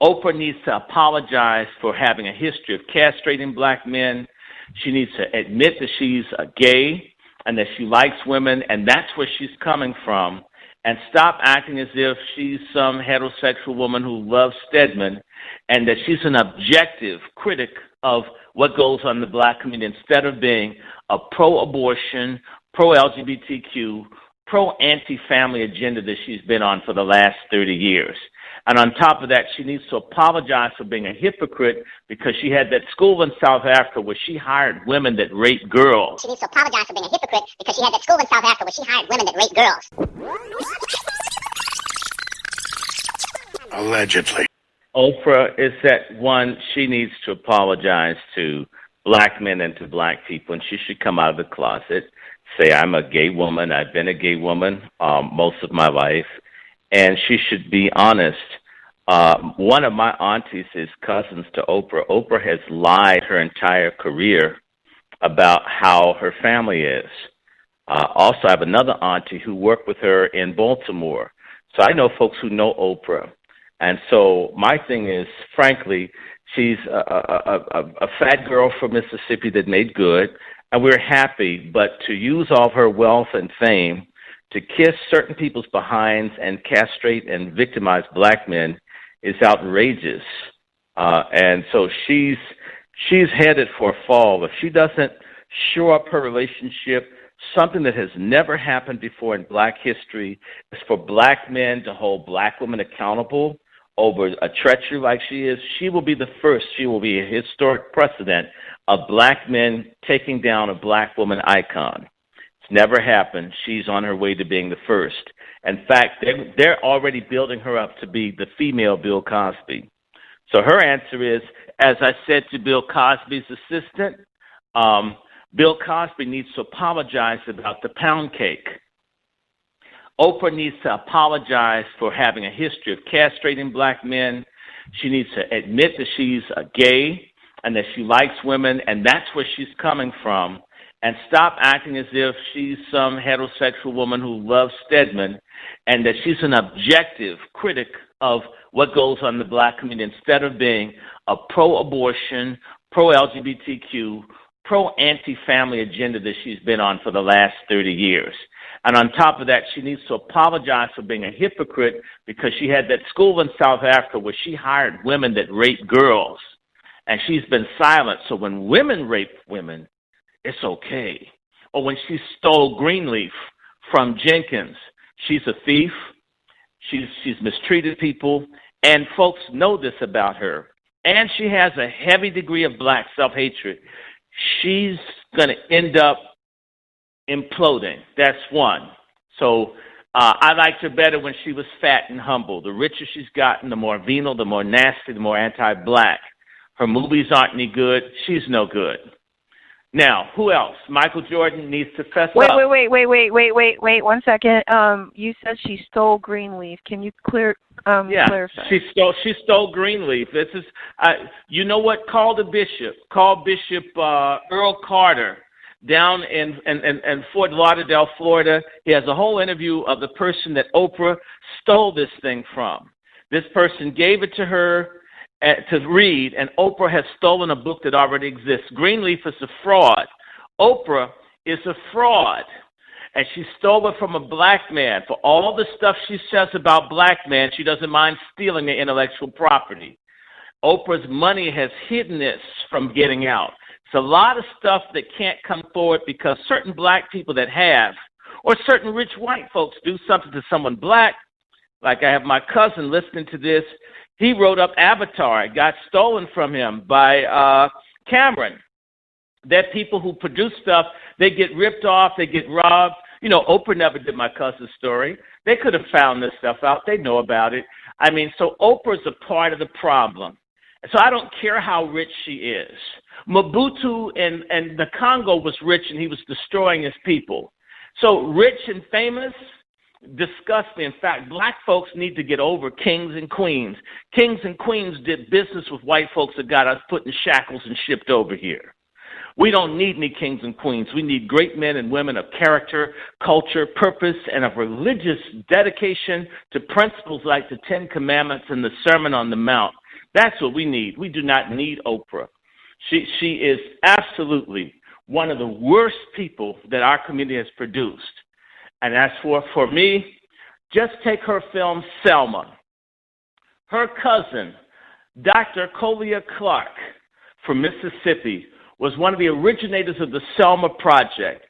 Oprah needs to apologize for having a history of castrating black men. She needs to admit that she's gay and that she likes women, and that's where she's coming from, and stop acting as if she's some heterosexual woman who loves Stedman and that she's an objective critic of what goes on in the black community instead of being a pro-abortion, pro-LGBTQ, pro-anti-family agenda that she's been on for the last 30 years. And on top of that, she needs to apologize for being a hypocrite because she had that school in South Africa where she hired women that rape girls. She needs to apologize for being a hypocrite because she had that school in South Africa where she hired women that rape girls. Allegedly. Oprah is that one. She needs to apologize to black men and to black people, and she should come out of the closet, say, I'm a gay woman. I've been a gay woman most of my life. And she should be honest. One of my aunties is cousins to Oprah. Oprah has lied her entire career about how her family is. Also, I have another auntie who worked with her in Baltimore. So I know folks who know Oprah. And so my thing is, frankly, she's a fat girl from Mississippi that made good, and we're happy. But to use all of her wealth and fame to kiss certain people's behinds and castrate and victimize black men is outrageous. And so she's headed for a fall. If she doesn't shore up her relationship, something that has never happened before in black history is for black men to hold black women accountable over a treachery like she is. She will be the first. She will be a historic precedent of black men taking down a black woman icon. Never happened. She's on her way to being the first. In fact, they're already building her up to be the female Bill Cosby. So her answer is, as I said to Bill Cosby's assistant, Bill Cosby needs to apologize about the pound cake. Oprah needs to apologize for having a history of castrating black men. She needs to admit that she's gay and that she likes women, and that's where she's coming from. And stop acting as if she's some heterosexual woman who loves Stedman and that she's an objective critic of what goes on in the black community instead of being a pro-abortion, pro-LGBTQ, pro-anti-family agenda that she's been on for the last 30 years. And on top of that, she needs to apologize for being a hypocrite because she had that school in South Africa where she hired women that rape girls. And she's been silent. So when women rape women, it's okay. Or when she stole Greenleaf from Jenkins, she's a thief. She's mistreated people, and folks know this about her. And she has a heavy degree of black self-hatred. She's going to end up imploding. That's one. So I liked her better when she was fat and humble. The richer she's gotten, the more venal, the more nasty, the more anti-black. Her movies aren't any good. She's no good. Now, who else? Michael Jordan needs to fess up. Wait, 1 second. You said she stole Greenleaf. Can you clarify? She stole Greenleaf. This is, you know what? Call the bishop. Call Bishop Earl Carter down in Fort Lauderdale, Florida. He has a whole interview of the person that Oprah stole this thing from. This person gave it to her to read, and Oprah has stolen a book that already exists. Greenleaf is a fraud. Oprah is a fraud, and she stole it from a black man. For all the stuff she says about black men, she doesn't mind stealing their intellectual property. Oprah's money has hidden this from getting out. It's a lot of stuff that can't come forward because certain black people that have, or certain rich white folks do something to someone black. Like I have my cousin listening to this. He wrote up Avatar. It got stolen from him by Cameron. That people who produce stuff, they get ripped off, they get robbed. You know, Oprah never did my cousin's story. They could have found this stuff out. They know about it. I mean, so Oprah's a part of the problem. So I don't care how rich she is. Mobutu in the Congo was rich and he was destroying his people. So rich and famous, disgust me. In fact, black folks need to get over kings and queens. Kings and queens did business with white folks that got us put in shackles and shipped over here. We don't need any kings and queens. We need great men and women of character, culture, purpose, and of religious dedication to principles like the Ten Commandments and the Sermon on the Mount. That's what we need. We do not need Oprah. She is absolutely one of the worst people that our community has produced. And as for me, just take her film Selma. Her cousin, Dr. Colia Clark from Mississippi, was one of the originators of the Selma Project.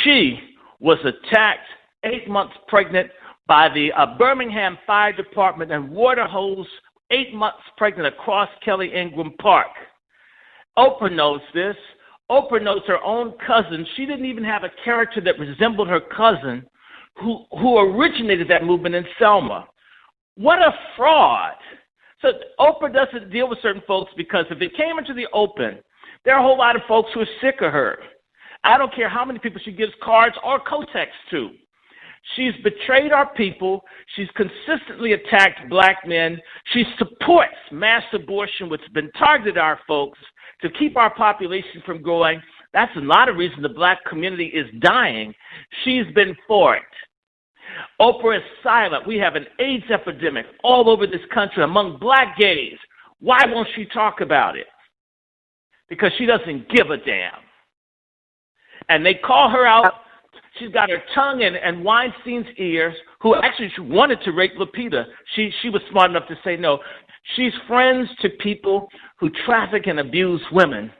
She was attacked 8 months pregnant by the Birmingham Fire Department and water hose 8 months pregnant across Kelly Ingram Park. Oprah knows this. Oprah knows her own cousin. She didn't even have a character that resembled her cousin who originated that movement in Selma. What a fraud. So Oprah doesn't deal with certain folks because if it came into the open, there are a whole lot of folks who are sick of her. I don't care how many people she gives cards or co-texts to. She's betrayed our people. She's consistently attacked black men. She supports mass abortion, which has been targeted at our folks to keep our population from growing. That's a lot of reason the black community is dying. She's been for it. Oprah is silent. We have an AIDS epidemic all over this country among black gays. Why won't she talk about it? Because she doesn't give a damn. And they call her out. She's got her tongue in Weinstein's ears, who actually wanted to rape Lupita. She was smart enough to say no. She's friends to people who traffic and abuse women.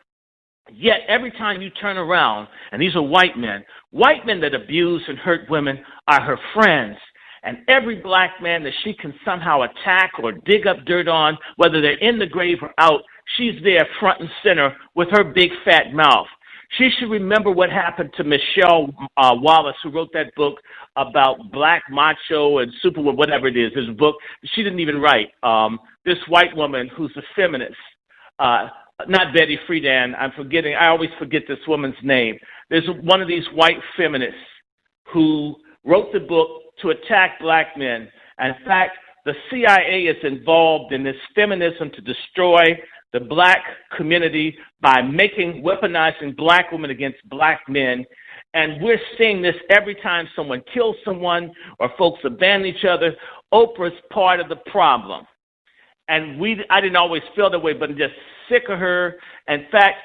Yet every time you turn around, and these are white men that abuse and hurt women are her friends. And every black man that she can somehow attack or dig up dirt on, whether they're in the grave or out, she's there front and center with her big fat mouth. She should remember what happened to Michelle Wallace, who wrote that book about black macho and superwoman, whatever it is. This book she didn't even write. This white woman who's a feminist, not Betty Friedan. I always forget this woman's name. There's one of these white feminists who wrote the book to attack black men. And in fact, the CIA is involved in this feminism to destroy the black community by weaponizing black women against black men. And we're seeing this every time someone kills someone or folks abandon each other. Oprah's part of the problem. And I didn't always feel that way, but I'm just sick of her. In fact,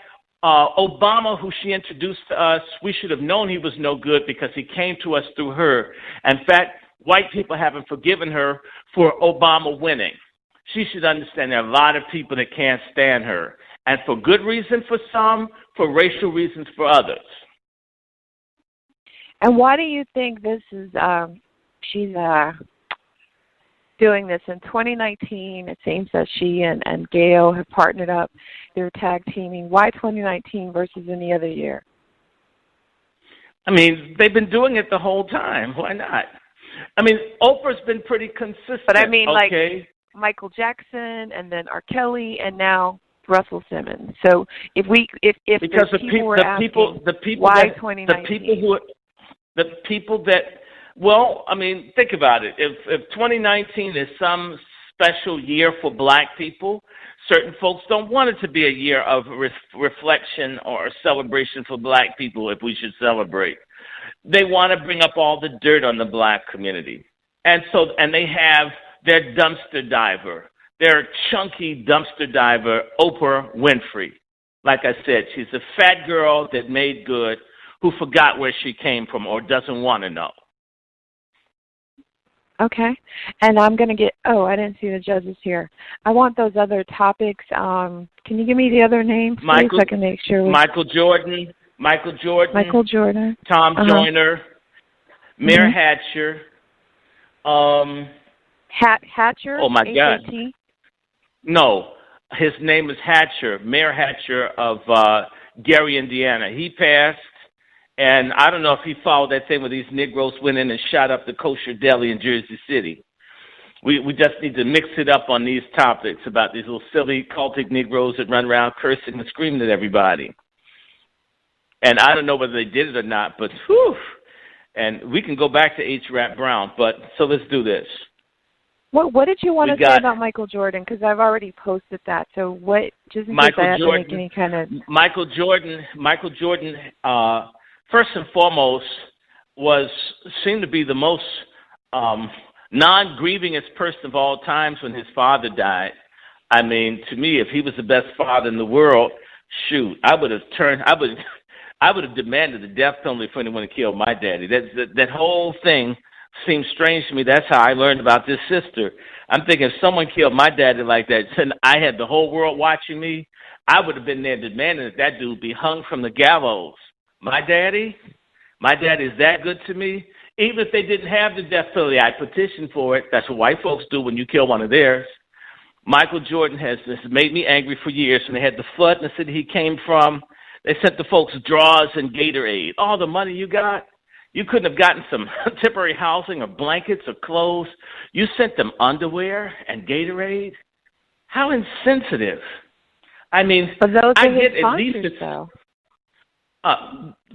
Obama, who she introduced to us, we should have known he was no good because he came to us through her. In fact, white people haven't forgiven her for Obama winning. She should understand there are a lot of people that can't stand her. And for good reason for some, for racial reasons for others. And why do you think this is, she's doing this in 2019? It seems that she and Gail have partnered up. They're tag teaming. Why 2019 versus any other year? I mean, they've been doing it the whole time. Why not? I mean, Oprah's been pretty consistent. But I mean, like Michael Jackson and then R. Kelly and now Russell Simmons. So if because the people that well, I mean, think about it. If 2019 is some special year for black people, certain folks don't want it to be a year of reflection or celebration for black people if we should celebrate. They want to bring up all the dirt on the black community. And they have their dumpster diver, their chunky dumpster diver, Oprah Winfrey. Like I said, she's a fat girl that made good who forgot where she came from or doesn't want to know. Okay. And I'm going to get, I didn't see the judges here. I want those other topics. Can you give me the other names, please, so I can make sure? Michael Jordan. Tom Joyner. Mayor Hatcher. Hatcher? Oh, my H-A-T? God. No, his name is Hatcher, Mayor Hatcher of Gary, Indiana. He passed, and I don't know if he followed that thing where these Negroes went in and shot up the kosher deli in Jersey City. We just need to mix it up on these topics about these little silly cultic Negroes that run around cursing and screaming at everybody. And I don't know whether they did it or not, but whew. And we can go back to H. Rap Brown, but so let's do this. What did you want to say about Michael Jordan? Because I've already posted that. So what? Just in case I have to make any kind of. Michael Jordan. First and foremost, seemed to be the most non-grievingest person of all times when his father died. I mean, to me, if he was the best father in the world, shoot, I would have demanded the death penalty for anyone who killed my daddy. That whole thing seems strange to me. That's how I learned about this sister. I'm thinking if someone killed my daddy like that, and I had the whole world watching me, I would have been there demanding that dude be hung from the gallows. My daddy is that good to me. Even if they didn't have the death penalty, I'd petition for it. That's what white folks do when you kill one of theirs. Michael Jordan has made me angry for years. When they had the flood in the city he came from, they sent the folks drawers and Gatorade. All the money you got, you couldn't have gotten some temporary housing or blankets or clothes. You sent them underwear and Gatorade? How insensitive. I mean, but those I are get his at least sponsors, though.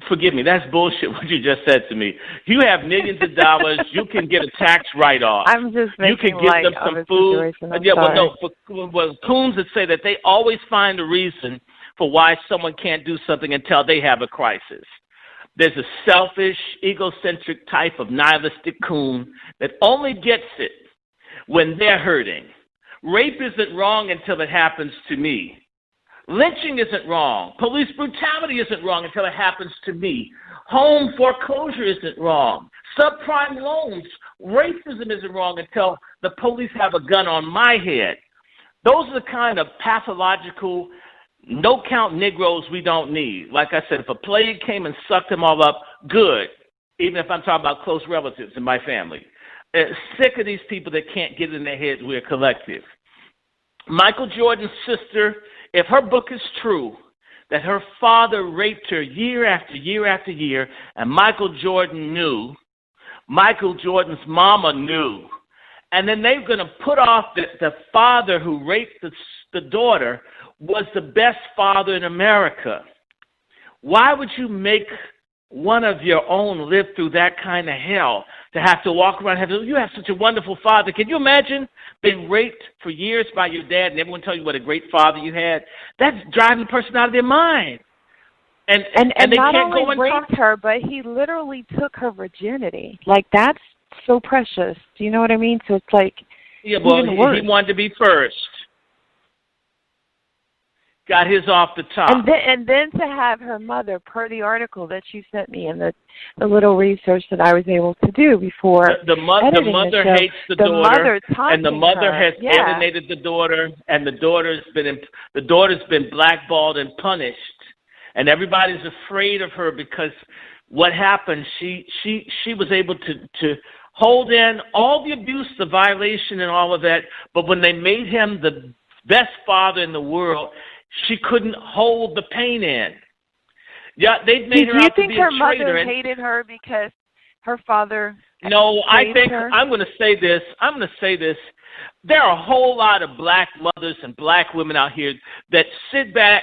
Forgive me, that's bullshit what you just said to me. You have millions of dollars. You can get a tax write-off. I'm just making you can give them some food. Well, Coons would say that they always find a reason for why someone can't do something until they have a crisis. There's a selfish, egocentric type of nihilistic coon that only gets it when they're hurting. Rape isn't wrong until it happens to me. Lynching isn't wrong. Police brutality isn't wrong until it happens to me. Home foreclosure isn't wrong. Subprime loans, racism isn't wrong until the police have a gun on my head. Those are the kind of pathological, no-count Negroes we don't need. Like I said, if a plague came and sucked them all up, good, even if I'm talking about close relatives in my family. Sick of these people that can't get in their heads we're a collective. Michael Jordan's sister, if her book is true, that her father raped her year after year after year, and Michael Jordan knew, Michael Jordan's mama knew, and then they're going to put off the father who raped the daughter was the best father in America. Why would you make one of your own live through that kind of hell, to have to walk around and you have such a wonderful father? Can you imagine being raped for years by your dad and everyone tell you what a great father you had? That's driving the person out of their mind. And they not can't only go and raped her, but he literally took her virginity. Like, that's so precious. Do you know what I mean? So it's like, yeah, well, even worse. He wanted to be first. Got his off the top. And then to have her mother, per the article that you sent me and the little research that I was able to do before the mother show, hates the daughter, and the mother her. has alienated the daughter, and the daughter's been blackballed and punished, and everybody's afraid of her because what happened? She was able to hold in all the abuse, the violation, and all of that, but when they made him the best father in the world, she couldn't hold the pain in. Yeah, they made her out to be a traitor. Do you think her mother hated her because her father? No, I think her? I'm going to say this. There are a whole lot of black mothers and black women out here that sit back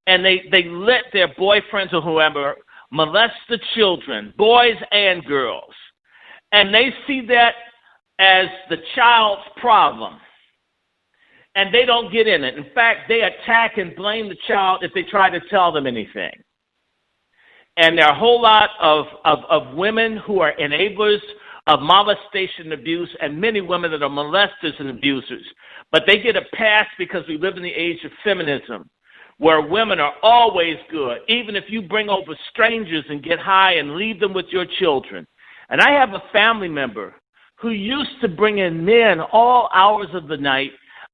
and they let their boyfriends or whoever molest the children, boys and girls, and they see that as the child's problem. And they don't get in it. In fact, they attack and blame the child if they try to tell them anything. And there are a whole lot of women who are enablers of molestation and abuse, and many women that are molesters and abusers. But they get a pass because we live in the age of feminism, where women are always good, even if you bring over strangers and get high and leave them with your children. And I have a family member who used to bring in men all hours of the night.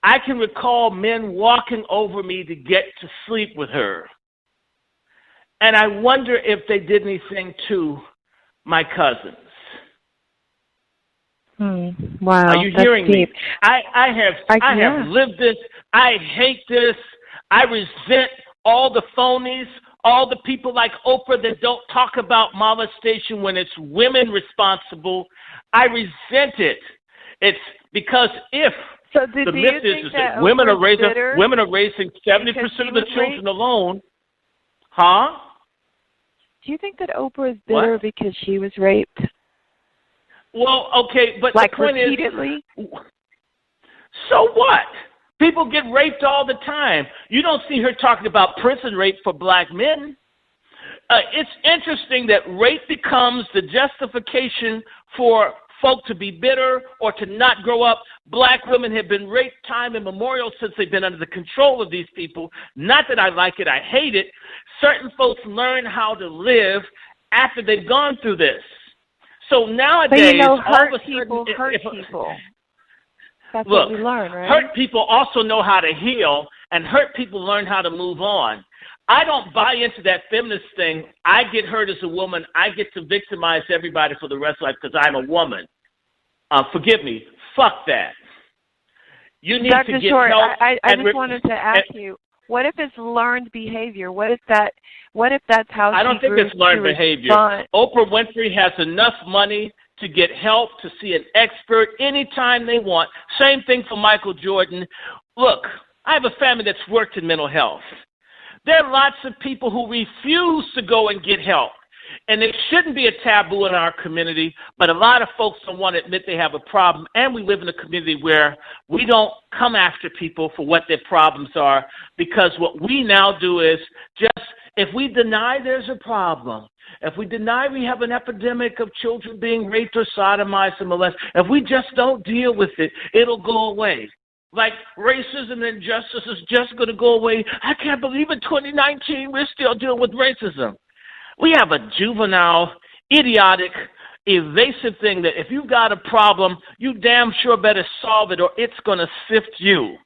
I can recall men walking over me to get to sleep with her. And I wonder if they did anything to my cousins. Wow. Are you hearing me? I have lived this. I hate this. I resent all the phonies, all the people like Oprah that don't talk about molestation when it's women responsible. I resent it. It's because so the myth is that women are raising 70% of the children alone. Huh? Do you think that Oprah is bitter because she was raped? Well, okay, but like the point repeatedly? Is, so what? People get raped all the time. You don't see her talking about prison rape for black men. It's interesting that rape becomes the justification for folk to be bitter or to not grow up. Black women have been raped time immemorial since they've been under the control of these people. Not that I like it, I hate it. Certain folks learn how to live after they've gone through this. So nowadays, hurt people hurt people. That's look, what we learn, right? Hurt people also know how to heal, and hurt people learn how to move on. I don't buy into that feminist thing. I get hurt as a woman. I get to victimize everybody for the rest of life because I'm a woman. Forgive me. Fuck that. You need Dr. to get Short, help. I just wanted to ask you, what if it's learned behavior? What if that's how I don't think it's learned behavior. Oprah Winfrey has enough money to get help, to see an expert anytime they want. Same thing for Michael Jordan. Look, I have a family that's worked in mental health. There are lots of people who refuse to go and get help. And it shouldn't be a taboo in our community, but a lot of folks don't want to admit they have a problem. And we live in a community where we don't come after people for what their problems are, because what we now do is just, if we deny there's a problem, if we deny we have an epidemic of children being raped or sodomized or molested, if we just don't deal with it, it'll go away. Like racism and injustice is just going to go away. I can't believe in 2019 we're still dealing with racism. We have a juvenile, idiotic, evasive thing that if you've got a problem, you damn sure better solve it or it's going to sift you.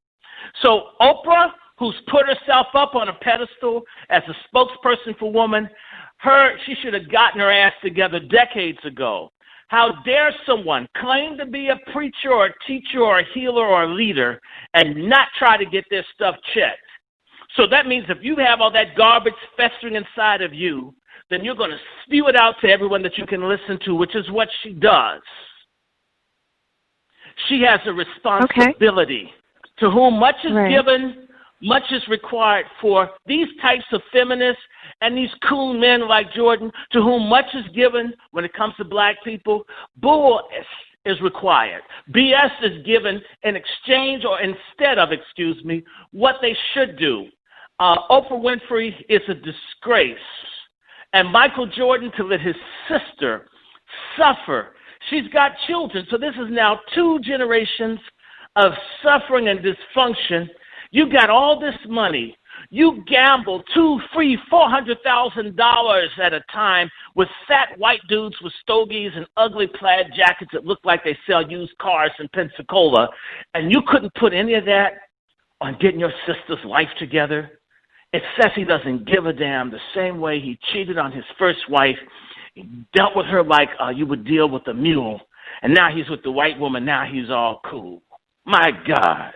So Oprah, who's put herself up on a pedestal as a spokesperson for women, she should have gotten her ass together decades ago. How dare someone claim to be a preacher or a teacher or a healer or a leader and not try to get their stuff checked? So that means if you have all that garbage festering inside of you, then you're going to spew it out to everyone that you can listen to, which is what she does. She has a responsibility. Okay. To whom much is given, much is required. For these types of feminists and these cool men like Jordan, to whom much is given when it comes to black people, bull is required. BS is given in exchange or instead of, what they should do. Oprah Winfrey is a disgrace. And Michael Jordan, to let his sister suffer. She's got children, so this is now 2 generations of suffering and dysfunction. You got all this money. You gamble $200,000, $300,000, $400,000 at a time with fat white dudes with stogies and ugly plaid jackets that look like they sell used cars in Pensacola, and you couldn't put any of that on getting your sister's life together. It says he doesn't give a damn, the same way he cheated on his first wife. He dealt with her like you would deal with a mule. And now he's with the white woman. Now he's all cool. My God.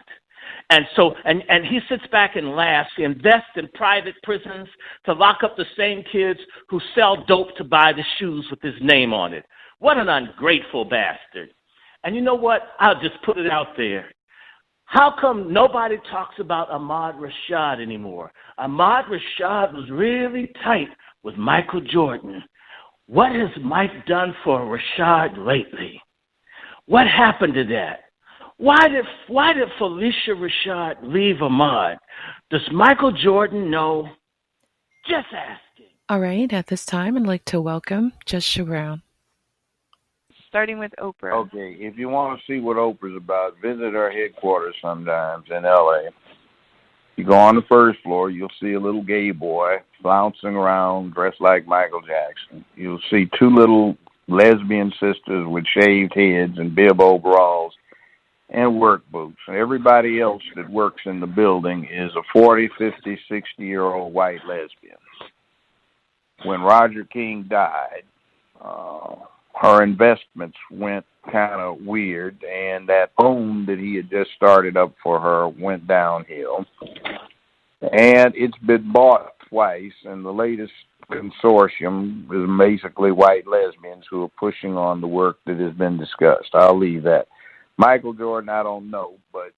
And so, and he sits back and laughs. He invests in private prisons to lock up the same kids who sell dope to buy the shoes with his name on it. What an ungrateful bastard. And you know what? I'll just put it out there. How come nobody talks about Ahmad Rashad anymore? Ahmad Rashad was really tight with Michael Jordan. What has Mike done for Rashad lately? What happened to that? Why did Felicia Rashad leave Ahmad? Does Michael Jordan know? Just asking. All right, at this time, I'd like to welcome Jessica Brown. Starting with Oprah. Okay, if you want to see what Oprah's about, visit our headquarters sometimes in L.A. You go on the first floor, you'll see a little gay boy flouncing around dressed like Michael Jackson. You'll see 2 little lesbian sisters with shaved heads and bib overalls and work boots. And everybody else that works in the building is a 40, 50, 60-year-old white lesbian. When Roger King died, her investments went kind of weird, and that home that he had just started up for her went downhill. And it's been bought twice, and the latest consortium is basically white lesbians who are pushing on the work that has been discussed. I'll leave that. Michael Jordan, I don't know, but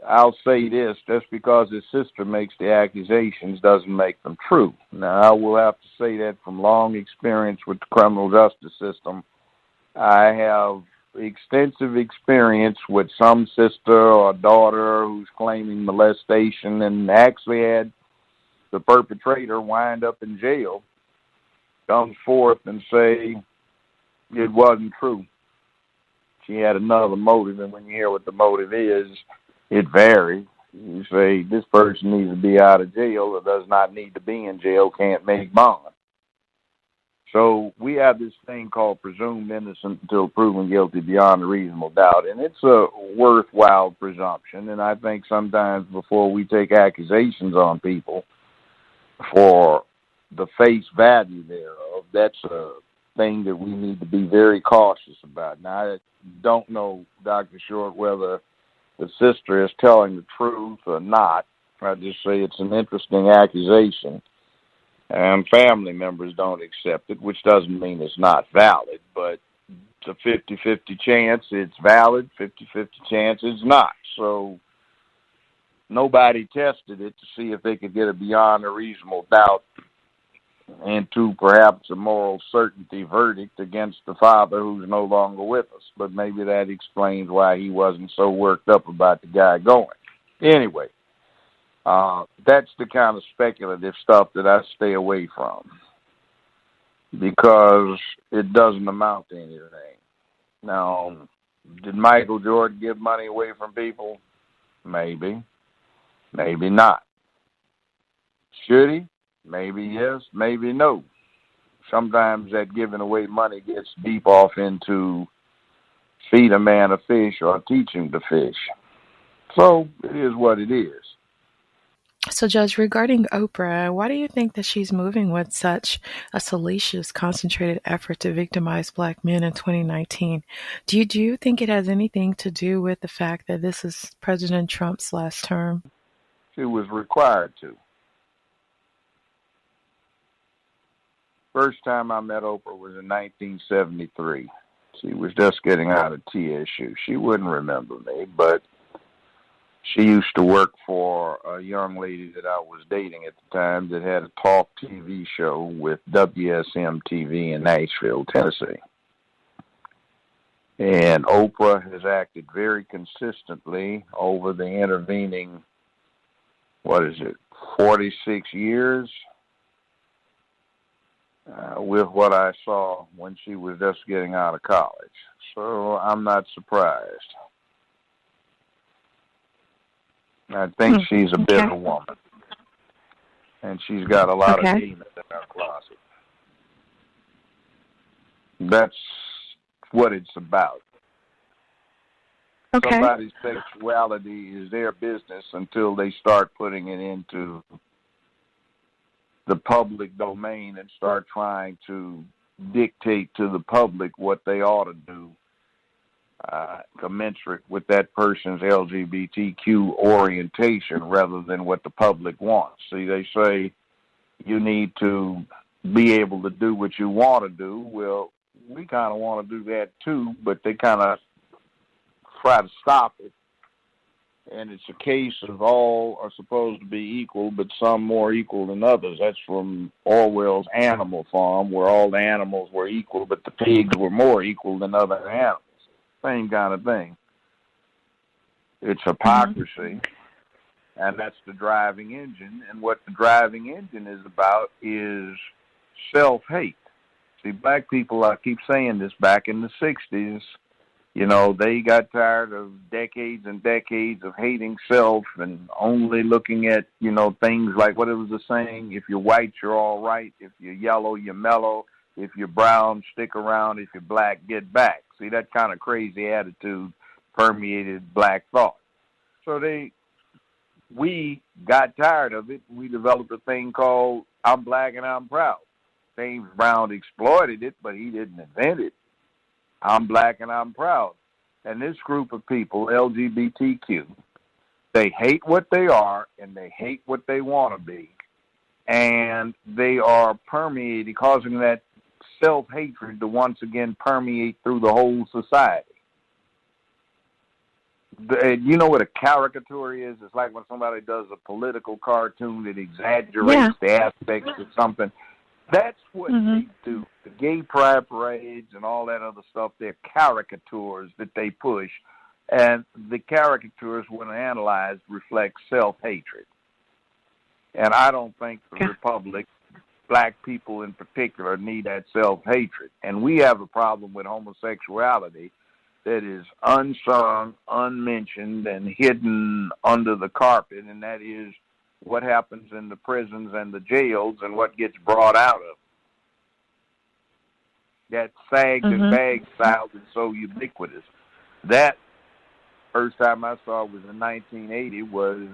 I'll say this, just because his sister makes the accusations doesn't make them true. Now, I will have to say that from long experience with the criminal justice system, I have extensive experience with some sister or daughter who's claiming molestation and actually had the perpetrator wind up in jail, comes forth and say it wasn't true. She had another motive, and when you hear what the motive is, it varies. You say, this person needs to be out of jail or does not need to be in jail, can't make bond. So we have this thing called presumed innocent until proven guilty beyond a reasonable doubt, and it's a worthwhile presumption. And I think sometimes before we take accusations on people for the face value thereof, that's a thing that we need to be very cautious about. Now, I don't know, Dr. Short, whether the sister is telling the truth or not. I just say it's an interesting accusation. And family members don't accept it, which doesn't mean it's not valid, but it's a 50-50 chance it's valid, 50-50 chance it's not. So nobody tested it to see if they could get it beyond a reasonable doubt into perhaps a moral certainty verdict against the father who's no longer with us. But maybe that explains why he wasn't so worked up about the guy going. Anyway. That's the kind of speculative stuff that I stay away from because it doesn't amount to anything. Now, did Michael Jordan give money away from people? Maybe. Maybe not. Should he? Maybe yes, maybe no. Sometimes that giving away money gets deep off into feed a man a fish or teach him to fish. So it is what it is. So, Judge, regarding Oprah, why do you think that she's moving with such a salacious, concentrated effort to victimize Black men in 2019? Do you think it has anything to do with the fact that this is President Trump's last term? She was required to. First time I met Oprah was in 1973. She was just getting out of TSU. She wouldn't remember me, but she used to work for a young lady that I was dating at the time that had a talk TV show with WSM-TV in Nashville, Tennessee. And Oprah has acted very consistently over the intervening, 46 years, with what I saw when she was just getting out of college. So I'm not surprised. I think she's a bitter woman, and she's got a lot of demons in her closet. That's what it's about. Okay. Somebody's sexuality is their business until they start putting it into the public domain and start trying to dictate to the public what they ought to do. Commensurate with that person's LGBTQ orientation rather than what the public wants. See, they say you need to be able to do what you want to do. Well, we kind of want to do that too, but they kind of try to stop it. And it's a case of all are supposed to be equal, but some more equal than others. That's from Orwell's Animal Farm, where all the animals were equal, but the pigs were more equal than other animals. Same kind of thing. It's hypocrisy, and that's the driving engine. And what the driving engine is about is self-hate. See, Black people, I keep saying this, back in the 60s, they got tired of decades and decades of hating self and only looking at, things like what it was the saying, if you're white, you're all right. If you're yellow, you're mellow. If you're brown, stick around. If you're Black, get back. See, that kind of crazy attitude permeated Black thought. So we got tired of it. We developed a thing called I'm Black and I'm proud. James Brown exploited it, but he didn't invent it. I'm Black and I'm proud. And this group of people, LGBTQ, they hate what they are and they hate what they want to be. And they are permeating, causing that self-hatred to once again permeate through the whole society. You know what a caricature is? It's like when somebody does a political cartoon that exaggerates the aspects of something. That's what they do. The gay pride parades and all that other stuff, they're caricatures that they push. And the caricatures, when analyzed, reflect self-hatred. And I don't think the Republic, Black people in particular, need that self-hatred. And we have a problem with homosexuality that is unsung, unmentioned, and hidden under the carpet, and that is what happens in the prisons and the jails and what gets brought out of them. That sagged and bagged style is so ubiquitous. That first time I saw it was in 1980, was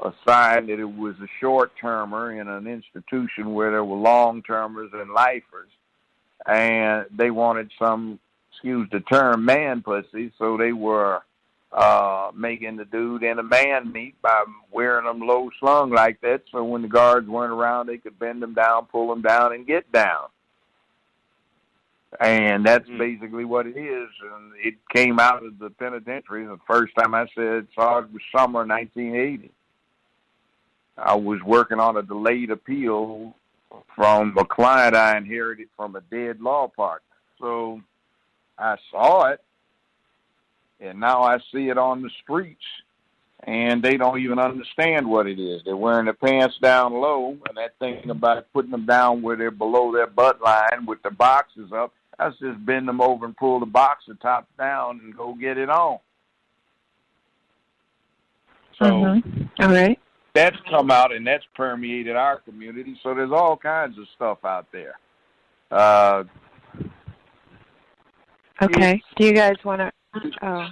a sign that it was a short-termer in an institution where there were long-termers and lifers. And they wanted some, excuse the term, man pussy, so they were making the dude in a man meat by wearing them low slung like that, so when the guards weren't around, they could bend them down, pull them down, and get down. And that's basically what it is. And it came out of the penitentiary. The first time I saw it was summer 1980. I was working on a delayed appeal from a client I inherited from a dead law partner. So I saw it, and now I see it on the streets, and they don't even understand what it is. They're wearing their pants down low, and that thing about putting them down where they're below their butt line with the boxes up, that's just bend them over and pull the boxer top down and go get it on. So all right. That's come out, and that's permeated our community, so there's all kinds of stuff out there. Okay. Do you guys want to... Oh,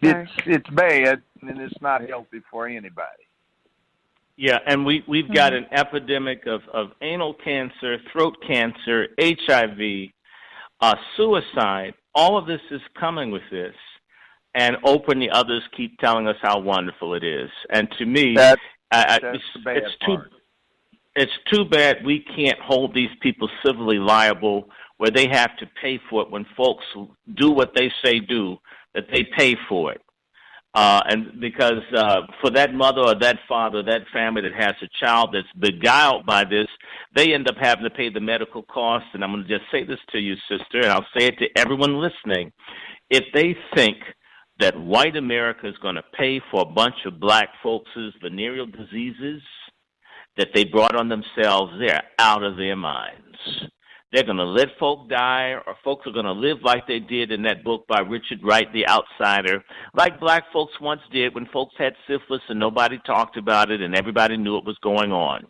sorry. It's bad, and it's not healthy for anybody. Yeah, and we've got an epidemic of anal cancer, throat cancer, HIV, suicide. All of this is coming with this. And Oprah and the others keep telling us how wonderful it is. And to me, it's too bad we can't hold these people civilly liable where they have to pay for it when folks do what they say do, that they pay for it. And because for that mother or that father, that family that has a child that's beguiled by this, they end up having to pay the medical costs. And I'm going to just say this to you, sister, and I'll say it to everyone listening. If they think that white America is going to pay for a bunch of black folks' venereal diseases that they brought on themselves, they're out of their minds. They're going to let folk die, or folks are going to live like they did in that book by Richard Wright, The Outsider, like black folks once did when folks had syphilis and nobody talked about it and everybody knew it was going on.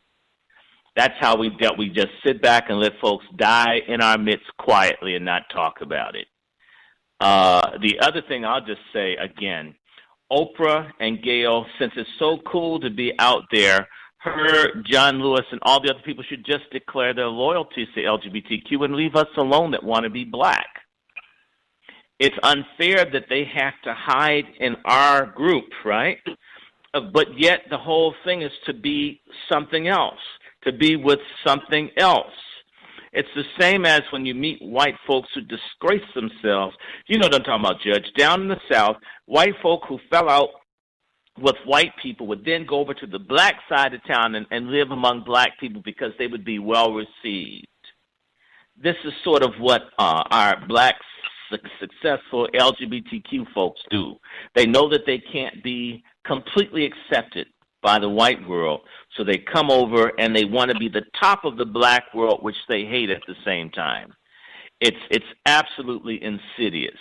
That's how we dealt. We just sit back and let folks die in our midst quietly and not talk about it. The other thing I'll just say again, Oprah and Gail, since it's so cool to be out there, her, John Lewis, and all the other people should just declare their loyalties to LGBTQ and leave us alone that want to be black. It's unfair that they have to hide in our group, right? But yet the whole thing is to be something else, to be with something else. It's the same as when you meet white folks who disgrace themselves. You know what I'm talking about, Judge. Down in the South, white folk who fell out with white people would then go over to the black side of town and live among black people because they would be well received. This is sort of what our black successful LGBTQ folks do. They know that they can't be completely accepted by the white world, so they come over and they want to be the top of the black world, which they hate at the same time. It's absolutely insidious.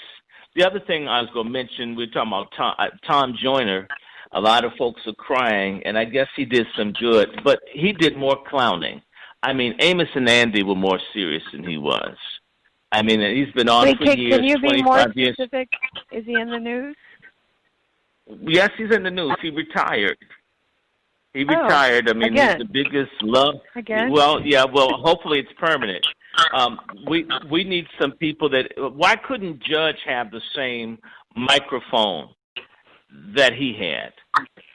The other thing I was going to mention, we were talking about Tom Joyner. A lot of folks are crying, and I guess he did some good, but he did more clowning. I mean, Amos and Andy were more serious than he was. I mean, he's been on for years. Can you be more specific? Years. Is he in the news? Yes, he's in the news. He retired. He retired. I mean, again. He's the biggest love. Again? Well, yeah. Well, hopefully it's permanent. We need some people that. Why couldn't Judge have the same microphone that he had?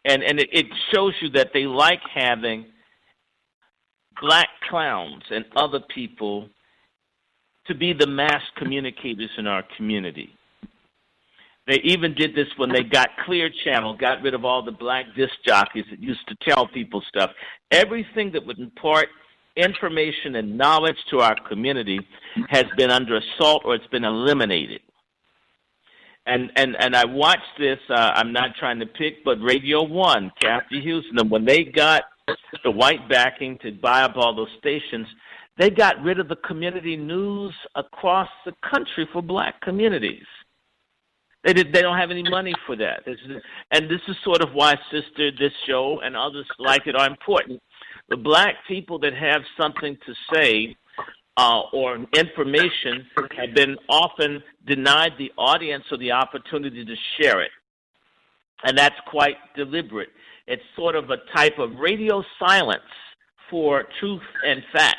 And it shows you that they like having black clowns and other people to be the mass communicators in our community. They even did this when they got Clear Channel, got rid of all the black disc jockeys that used to tell people stuff. Everything that would impart information and knowledge to our community has been under assault or it's been eliminated. And I watched this, I'm not trying to pick, but Radio 1, Kathy Houston, when they got the white backing to buy up all those stations, they got rid of the community news across the country for black communities. They don't have any money for that. And this is sort of why, sister, this show and others like it are important. The black people that have something to say or information have been often denied the audience or the opportunity to share it. And that's quite deliberate. It's sort of a type of radio silence for truth and facts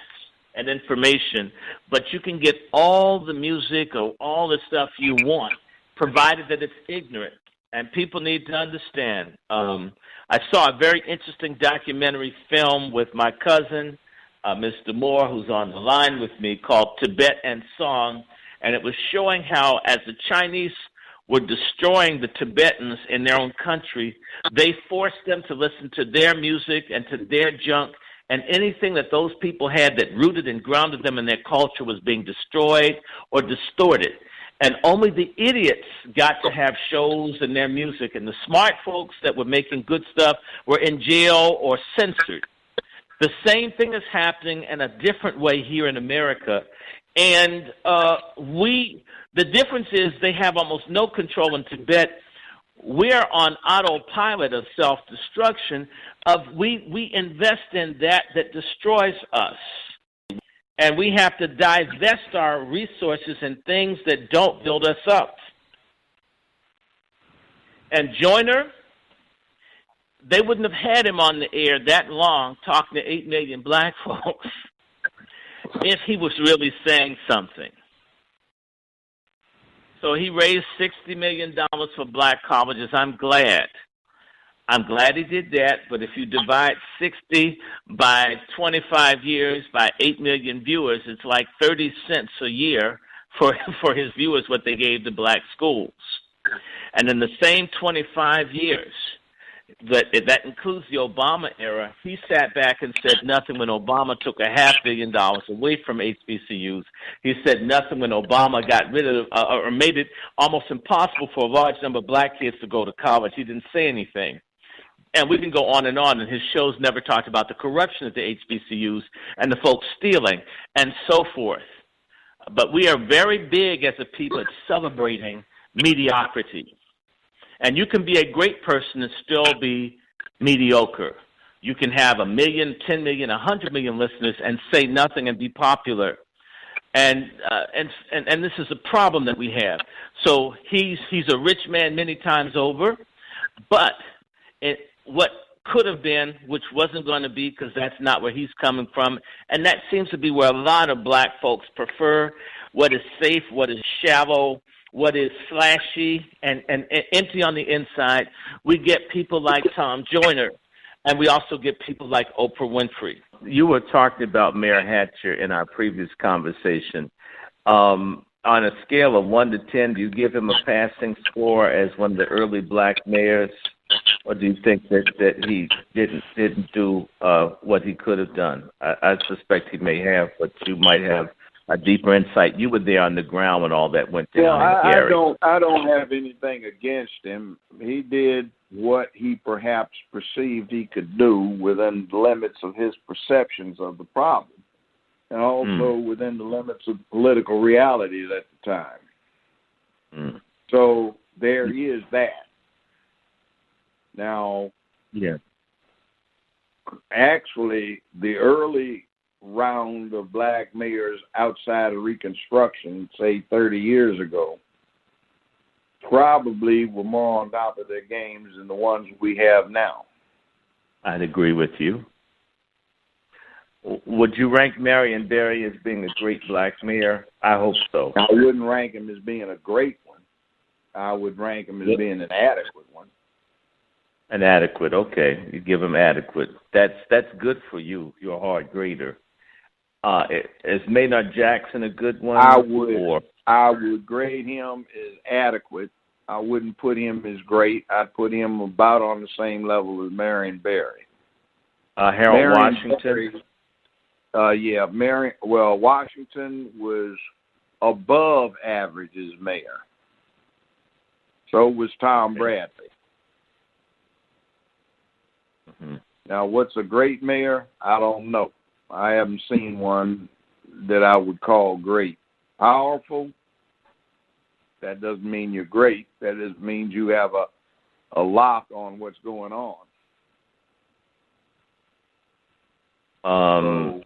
and information, but you can get all the music or all the stuff you want, provided that it's ignorant. And people need to understand. I saw a very interesting documentary film with my cousin, Mr. Moore, who's on the line with me, called Tibet and Song, and it was showing how, as the Chinese were destroying the Tibetans in their own country, they forced them to listen to their music and to their junk, and anything that those people had that rooted and grounded them in their culture was being destroyed or distorted. And only the idiots got to have shows and their music, and the smart folks that were making good stuff were in jail or censored. The same thing is happening in a different way here in America, and the difference is they have almost no control in Tibet. We're on autopilot of self-destruction. We invest in that destroys us. And we have to divest our resources in things that don't build us up. And Joyner, they wouldn't have had him on the air that long talking to 8 million black folks if he was really saying something. So he raised $60 million for black colleges. I'm glad he did that, but if you divide 60 by 25 years by 8 million viewers, it's like 30 cents a year for his viewers what they gave to black schools. And in the same 25 years, that includes the Obama era, he sat back and said nothing when Obama took $500 million away from HBCUs. He said nothing when Obama got rid of or made it almost impossible for a large number of black kids to go to college. He didn't say anything. And we can go on, and his shows never talked about the corruption at the HBCUs and the folks stealing and so forth. But we are very big as a people at celebrating mediocrity. And you can be a great person and still be mediocre. You can have 1 million, 10 million, 100 million listeners and say nothing and be popular. And this is a problem that we have. So he's a rich man many times over, but what could have been, which wasn't going to be, because that's not where he's coming from, and that seems to be where a lot of black folks prefer what is safe, what is shallow, what is flashy and empty on the inside. We get people like Tom Joyner, and we also get people like Oprah Winfrey. You were talking about Mayor Hatcher in our previous conversation. On a scale of 1 to 10, do you give him a passing score as one of the early black mayors, or do you think that he didn't do what he could have done? I suspect he may have, but you might have a deeper insight. You were there on the ground when all that went down. Well, I don't have anything against him. He did what he perhaps perceived he could do within the limits of his perceptions of the problem, and also within the limits of political realities at the time. So there is that. Now, actually, the early round of black mayors outside of Reconstruction, say 30 years ago, probably were more on top of their games than the ones we have now. I'd agree with you. Would you rank Marion Barry as being a great black mayor? I hope so. I wouldn't rank him as being a great one. I would rank him as being an adequate one. An adequate, okay. You give him adequate. That's good for you. You're a hard grader. Is Maynard Jackson a good one? I would grade him as adequate. I wouldn't put him as great. I'd put him about on the same level as Marion Barry. Harold Washington? Barry, Washington was above average as mayor. So was Tom Bradley. Now, what's a great mayor? I don't know. I haven't seen one that I would call great. Powerful? That doesn't mean you're great. That just means you have a lock on what's going on.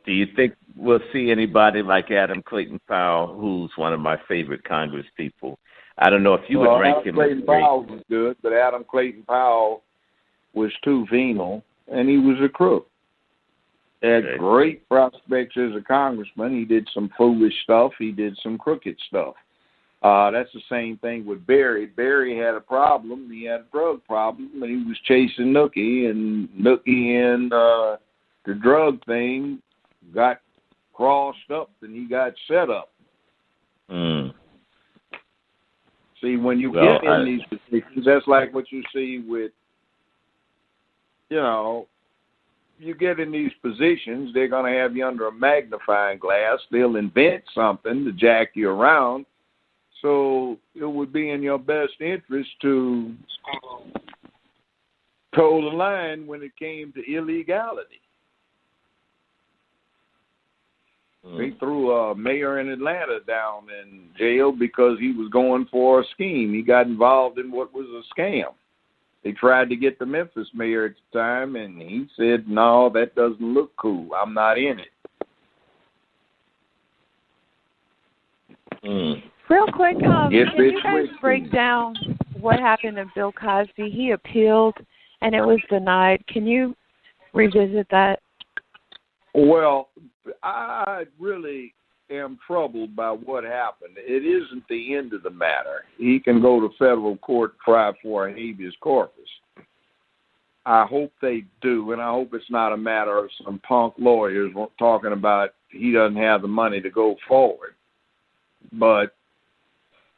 Do you think we'll see anybody like Adam Clayton Powell, who's one of my favorite Congress people? I don't know if you would rank him as Clayton Powell was good, but Adam Clayton Powell was too venal, and he was a crook. Had great prospects as a congressman. He did some foolish stuff. He did some crooked stuff. That's the same thing with Barry. Barry had a problem. He had a drug problem, and he was chasing Nookie, and Nookie and the drug thing got crossed up, and he got set up. See, when you get in these positions, that's like what you see with, you get in these positions, they're going to have you under a magnifying glass. They'll invent something to jack you around. So it would be in your best interest to toe the line when it came to illegality. They threw a mayor in Atlanta down in jail because he was going for a scheme. He got involved in what was a scam. They tried to get the Memphis mayor at the time, and he said, no, that doesn't look cool. I'm not in it. Real quick, can you guys break down what happened to Bill Cosby? He appealed, and it was denied. Can you revisit that? Well, I really am troubled by what happened. It isn't the end of the matter. He can go to federal court, try for a habeas corpus. I hope they do, and I hope it's not a matter of some punk lawyers talking about he doesn't have the money to go forward. But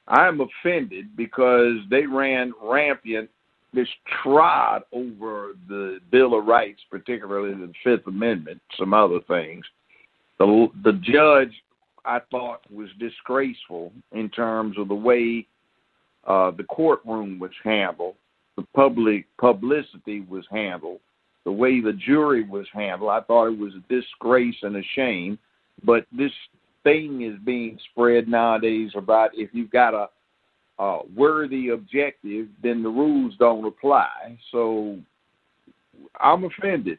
I'm offended because they ran rampant, just trod over the Bill of Rights, particularly the Fifth Amendment, some other things. The judge, I thought, was disgraceful in terms of the way the courtroom was handled, the public publicity was handled, the way the jury was handled. I thought it was a disgrace and a shame. But this thing is being spread nowadays about if you've got a worthy objective, then the rules don't apply. So I'm offended.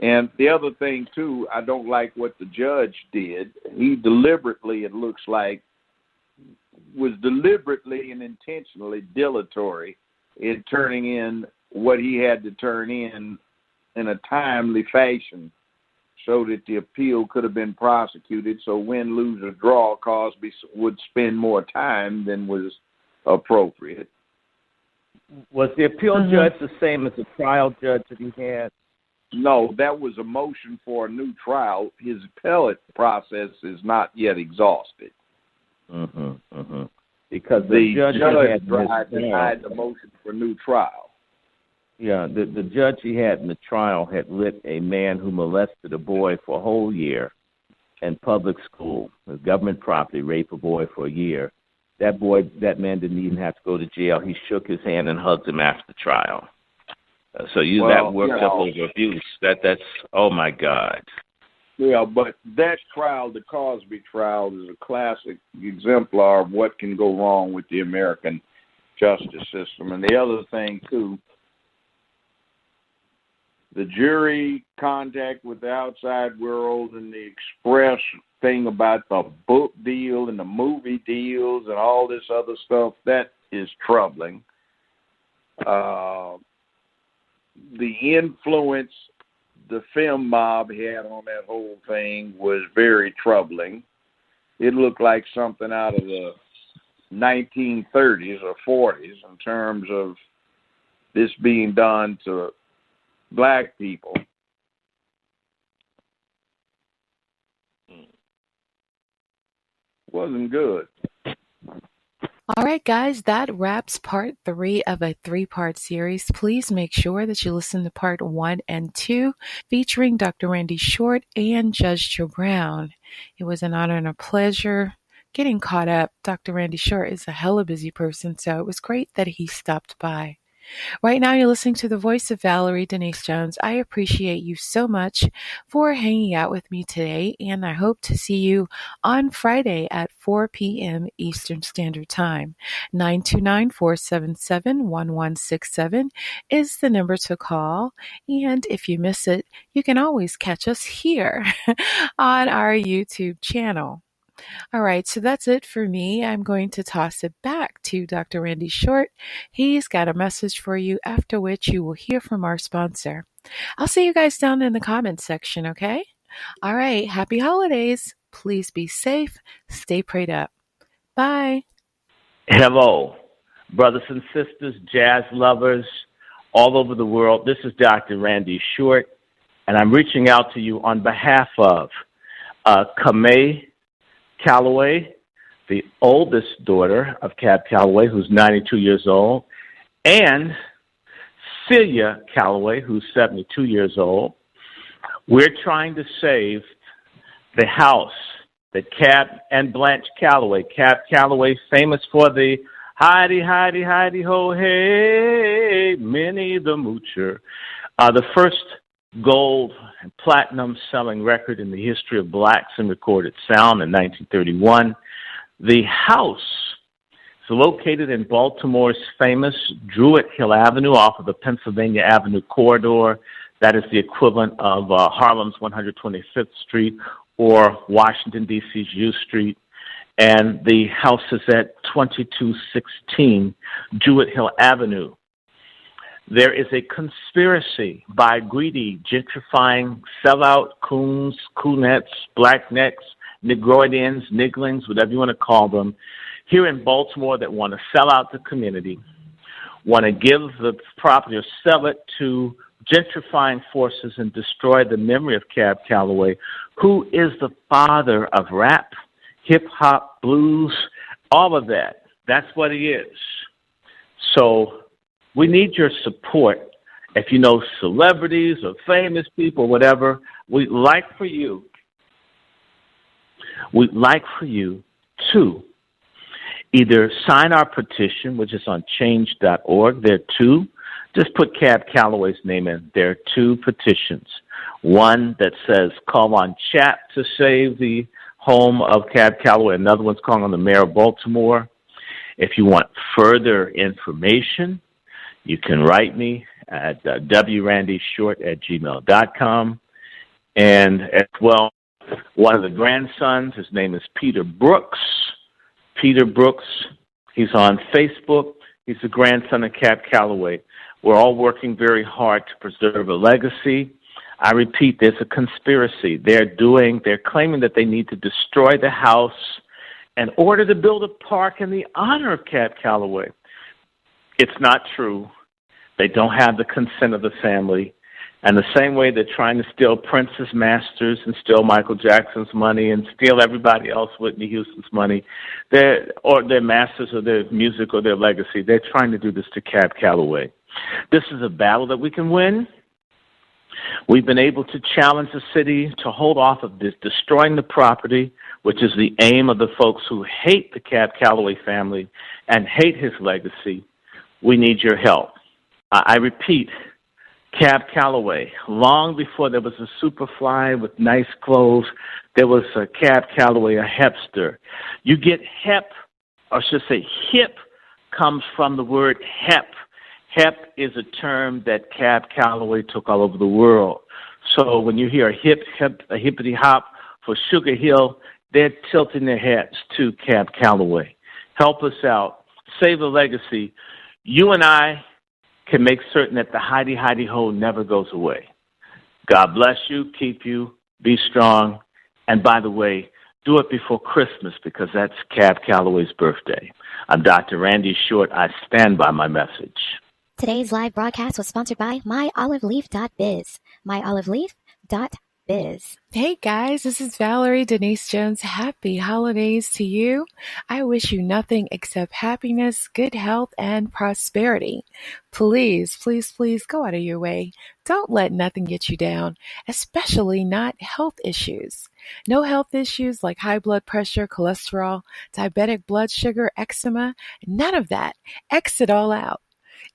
And the other thing, too, I don't like what the judge did. He deliberately, it looks like, was deliberately and intentionally dilatory in turning in what he had to turn in a timely fashion so that the appeal could have been prosecuted. So win, lose, or draw, Cosby would spend more time than was appropriate. Was the appeal judge the same as the trial judge that he had? No, that was a motion for a new trial. His appellate process is not yet exhausted. Because the judge denied the motion for new trial. Yeah, the judge he had in the trial had lit a man who molested a boy for a whole year in public school, with government property, raped a boy for a year. That man didn't even have to go to jail. He shook his hand and hugged him after trial. That worked up over abuse. That's oh my God. Yeah, but that trial, the Cosby trial, is a classic exemplar of what can go wrong with the American justice system. And the other thing too, the jury contact with the outside world and the express thing about the book deal and the movie deals and all this other stuff, that is troubling. The influence the film mob had on that whole thing was very troubling. It looked like something out of the 1930s or 40s in terms of this being done to black people. Wasn't good. All right, guys, that wraps part 3 of a 3-part series. Please make sure that you listen to part 1 and 2, featuring Dr. Randy Short and Judge Joe Brown. It was an honor and a pleasure getting caught up. Dr. Randy Short is a hella busy person, so it was great that he stopped by. Right now, you're listening to the voice of Valerie Denise Jones. I appreciate you so much for hanging out with me today, and I hope to see you on Friday at 4 p.m. Eastern Standard Time. 929-477-1167 is the number to call, and if you miss it, you can always catch us here on our YouTube channel. All right, so that's it for me. I'm going to toss it back to Dr. Randy Short. He's got a message for you, after which you will hear from our sponsor. I'll see you guys down in the comments section, okay? All right, happy holidays. Please be safe. Stay prayed up. Bye. Hello, brothers and sisters, jazz lovers all over the world. This is Dr. Randy Short, and I'm reaching out to you on behalf of Kamei Calloway, the oldest daughter of Cab Calloway, who's 92 years old, and Celia Calloway, who's 72 years old. We're trying to save the house that Cab and Blanche Calloway, Cab Calloway, famous for the Heidi, Heidi, Heidi, ho, hey, Minnie the Moocher, the first gold and platinum selling record in the history of blacks in recorded sound in 1931. The house is located in Baltimore's famous Druid Hill Avenue off of the Pennsylvania Avenue corridor. That is the equivalent of Harlem's 125th Street or Washington, D.C.'s U Street. And the house is at 2216 Druid Hill Avenue. There is a conspiracy by greedy, gentrifying, sellout coons, coonettes, blacknecks, Negroidians, Niglings, whatever you want to call them, here in Baltimore that want to sell out the community, want to give the property or sell it to gentrifying forces and destroy the memory of Cab Calloway, who is the father of rap, hip-hop, blues, all of that. That's what he is. So we need your support. If you know celebrities or famous people, whatever, we'd like for you to either sign our petition, which is on change.org. There are two. Just put Cab Calloway's name in. There are two petitions. One that says call on chat to save the home of Cab Calloway. Another one's calling on the mayor of Baltimore. If you want further information, you can write me at wrandyshort@gmail.com. And as well, one of the grandsons, his name is Peter Brooks. Peter Brooks, he's on Facebook. He's the grandson of Cab Calloway. We're all working very hard to preserve a legacy. I repeat, there's a conspiracy. They're claiming that they need to destroy the house in order to build a park in the honor of Cab Calloway. It's not true. They don't have the consent of the family. And the same way they're trying to steal Prince's masters and steal Michael Jackson's money and steal everybody else, Whitney Houston's money, or their masters or their music or their legacy, they're trying to do this to Cab Calloway. This is a battle that we can win. We've been able to challenge the city to hold off of this, destroying the property, which is the aim of the folks who hate the Cab Calloway family and hate his legacy. We need your help. I repeat, Cab Calloway, long before there was a Superfly with nice clothes, there was a Cab Calloway, a hipster. You get hep, or I should say hip, comes from the word hep. Hep is a term that Cab Calloway took all over the world. So when you hear a hippity hop for Sugar Hill, they're tilting their heads to Cab Calloway. Help us out. Save the legacy. You and I can make certain that the Heidi Heidi Ho never goes away. God bless you, keep you, be strong, and by the way, do it before Christmas because that's Cab Calloway's birthday. I'm Dr. Randy Short. I stand by my message. Today's live broadcast was sponsored by myoliveleaf.biz. myoliveleaf.biz. Hey guys, this is Valerie Denise Jones. Happy holidays to you. I wish you nothing except happiness, good health, and prosperity. Please, please, please go out of your way. Don't let nothing get you down, especially not health issues. No health issues like high blood pressure, cholesterol, diabetic blood sugar, eczema, none of that. X it all out.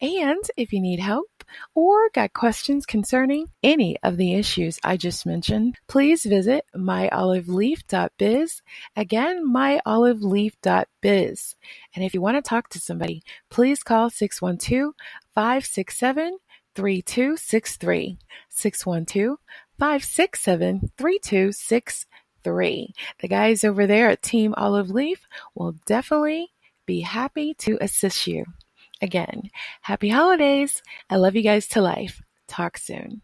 And if you need help or got questions concerning any of the issues I just mentioned, please visit myoliveleaf.biz. Again, myoliveleaf.biz. And if you want to talk to somebody, please call 612-567-3263. 612-567-3263. The guys over there at Team Olive Leaf will definitely be happy to assist you. Again, happy holidays. I love you guys to life. Talk soon.